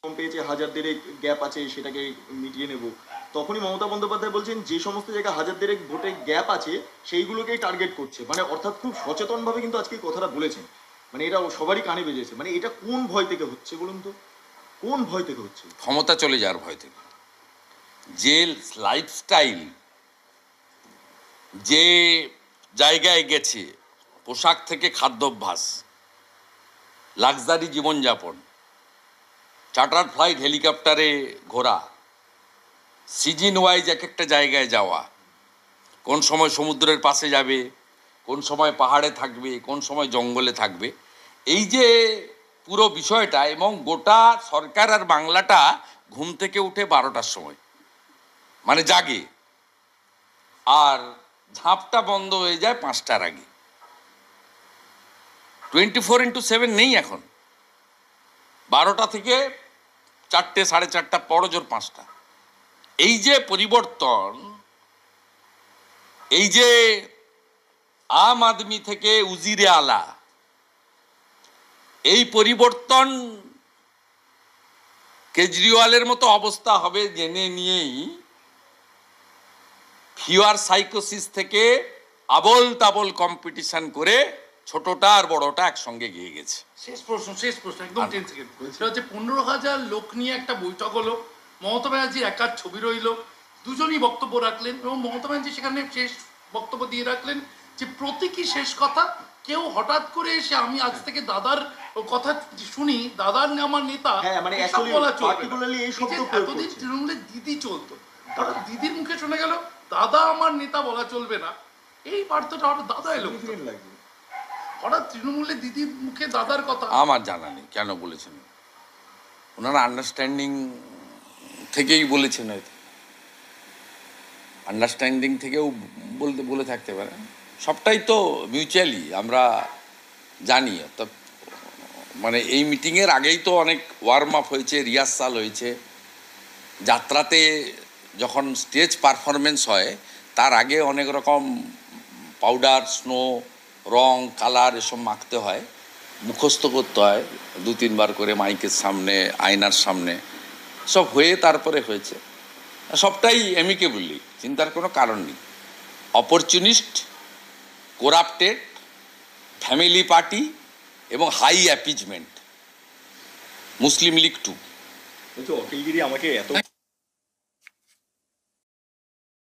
কম পেয়েছে, 1000 গ্যাপ আছে, সেটাকে মিটিয়ে নেব। তখনই মমতা বন্দ্যোপাধ্যায় বলছেন যে সমস্ত জায়গায় 1000 ভোটে গ্যাপ আছে সেইগুলোকেই টার্গেট করছে, মানে অর্থাৎ খুব সচেতনভাবে কিন্তু আজকে কথাটা বলেছেন। মানে এটা সবারই কানে বেজেছে। মানে এটা কোন ভয় থেকে হচ্ছে বলুন তো, কোন ভয় থেকে হচ্ছে? ক্ষমতা চলে যাওয়ার ভয় থেকে। যে লাইফস্টাইল, যে জায়গায় গেছে, পোশাক থেকে খাদ্যাভ্যাস, লাক্সারি জীবনযাপন, চার্টার ফ্লাইট, হেলিকপ্টারে ঘোরা, সিজন ওয়াইজ এক একটা জায়গায় যাওয়া, কোন সময় সমুদ্রের পাশে যাবে, কোন সময় পাহাড়ে থাকবে, কোন সময় জঙ্গলে থাকবে, এই যে পুরো বিষয়টা, এবং গোটা সরকার আর বাংলাটা ঘুম থেকে উঠে 12টার সময় মানে জাগে, আর ঝাঁপটা বন্ধ হয়ে যায় 5টার আগে। 24x7 নেই এখন। 12টা থেকে 4টে, 4:30, বড় জোর 5টা। এই যে পরিবর্তন, এই যে আম আদমি থেকে উজিরে আলা, এই পরিবর্তন কেজরিওয়ালের মতো অবস্থা হবে জেনে নিয়েই ফিওর সাইকোসিস থেকে আবল তাবল কম্পিটিশন করে ছোটটা আর বড়টা একসঙ্গে গিয়ে গেছে। শেষ প্রশ্ন একদম 10 সেকেন্ড। সেটা হচ্ছে 15,000 লোক নিয়ে একটা বৈঠক হলো, মমতা ব্যানার্জির একার ছবি রইল, দুজনই বক্তব্য রাখলেন এবং মমতা ব্যানার্জি সেখানে শেষ বক্তব্য দিয়ে রাখলেন যে প্রতীকী শেষ কথা। কেউ হঠাৎ করে এসে আমি আজ থেকে দাদার কথা শুনি, দাদার আমার নেতা, মানে এসব বলা চলবে না। এই শব্দ এতদিন তৃণমূলের দিদি চলতো, হঠাৎ দিদির মুখে শোনা গেল দাদা আমার নেতা বলা চলবে না। এই বার্তাটা হঠাৎ দাদা এলো, হঠাৎ তৃণমূলের দিদির মুখে দাদার কথা। আমার জানা নেই কেন বলেছেন, ওনারা আন্ডারস্ট্যান্ডিং থেকেই বলেছেন, হয়তো আন্ডারস্ট্যান্ডিং থেকেও বলে থাকতে পারে। সবটাই তো মিউচুয়ালি আমরা জানি। তো মানে এই মিটিংয়ের আগেই তো অনেক ওয়ার্ম আপ হয়েছে, রিহার্সাল হয়েছে। যাত্রাতে যখন স্টেজ পারফরমেন্স হয় তার আগে অনেক রকম পাউডার, স্নো, রং, কালার এসব মাখতে হয়, মুখস্থ করতে হয় 2-3 বার করে মাইকের সামনে, আয়নার সামনে, সব হয়ে তারপরে হয়েছে। সবটাই অ্যামিকেবলি, চিন্তার কোনো কারণ নেই। অপরচুনিস্ট, করাপ্টেড, ফ্যামিলি পার্টি এবং হাই অ্যাপিজমেন্ট, মুসলিম লীগ 2। অখিলগিরি আমাকে এত